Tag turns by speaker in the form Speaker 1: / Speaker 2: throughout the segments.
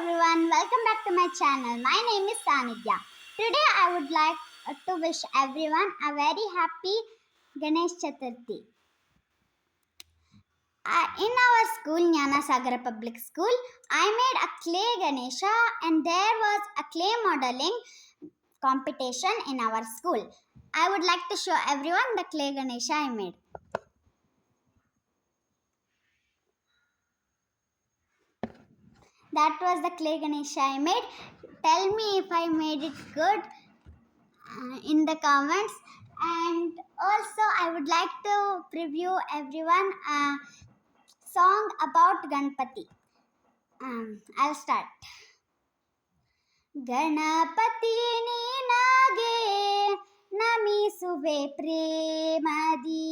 Speaker 1: everyone, welcome back to my channel. My name is Sanidhya. Today I would like to wish everyone a very happy Ganesh Chaturthi. In our school, Jnana Sagara Public School, I made a clay Ganesha and there was a clay modeling competition in our school. I would like to show everyone the clay Ganesha I made. That was the clay Ganesha I made. Tell me if I made it good in the comments. And also I would like to preview everyone a song about Ganpati. I'll start. Ganapati ನೀನಾಗೆ ನಮಿಸುವೆ ಪ್ರೇಮದಿ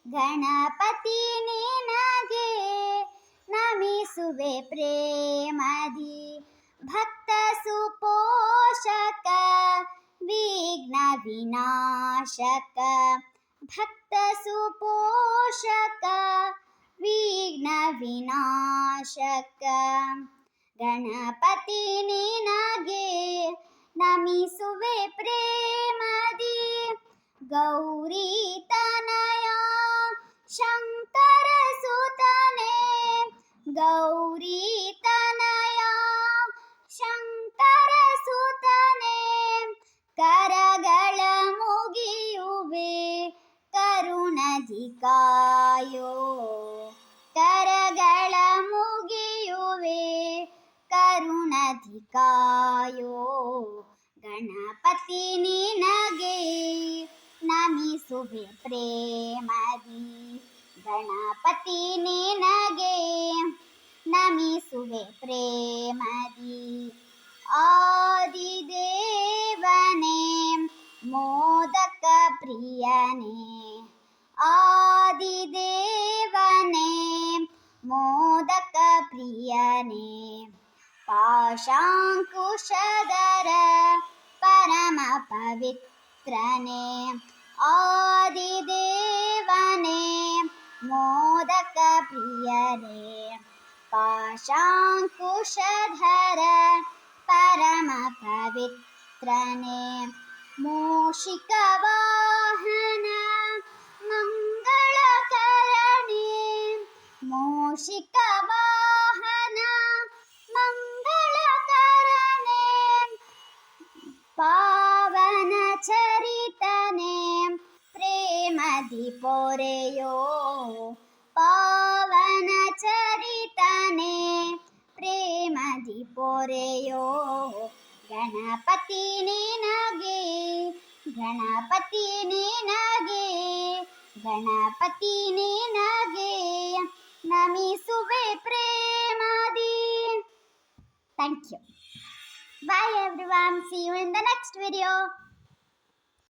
Speaker 1: ಗಣಪತಿ ನೀನಾಗೆ ನಮಿಸುವೆ ಪ್ರೇಮದಿ ಭಕ್ತ ಸುಪೋಷಕ ವಿಘ್ನ ವಿನಾಶಕ ಭಕ್ತ ಸುಪೋಷಕ ವಿಘ್ನ ವಿನಾಶಕ ಗಣಪತಿ ನಿನಗೆ ನಮಿಸುವೆ ಪ್ರೇಮದಿ ಗೌರಿ ತನಯ ಶಂಕರ ಸುತನೆ ಗೌರಿ ತನಯ ಶಂಕರ ಸುತನೆ ಕರಗಳ ಮುಗಿಯುವೆ ಕರುಣದಿ ಕಾಯೋ ಕರಗಳ ಮುಗಿಯುವೆ ಕರುಣದಿ ಕಾಯೋ ಗಣಪತಿ ನಿನಗೆ ನಮಿಸುವೆ ಪ್ರೇಮದಿ ಗಣಪತಿ ನಿನಗೆ ನಮಿಸುವೆ ಪ್ರೇಮದಿ ಆದಿದೇವನೇ ಮೋದಕ ಪ್ರಿಯನೇ ಆದಿದೇವನೇ ಮೋದಕ ಪ್ರಿಯನೇ ಪಾಶಾಂಕುಶಧರ ಪರಮ ಪವಿತ್ರನೇ ಆದಿದೇವನೇ ಮೋದಕ ಪ್ರಿಯನೇ ಪಾಶಾಂಕುಶಧರ ಪರಮ ಪವಿತ್ರನೇ ಮೂಷಿಕ ವಾಹನ ಮಂಗಳಕರಣೆ ಮೂಷಿಕ ವಾಹನ ಮಂಗಳಕರಣೆ ಪಾವನ ಚರಿತನೆ ಪ್ರೇಮದಿ ಪೊರೆಯೋ ಪಾವನ ಚರಿತನೆ ಪ್ರೇಮದಿ ಪೊರೆಯೋ ಗಣಪತಿ ನಿನಗೆ ಗಣಪತಿ ನಿನಗೆ ಗಣಪತಿ ನಿನಗೆ ನಮಿಸುವೆ ಪ್ರೇಮದಿ. Thank you. Bye everyone. See you in the next video.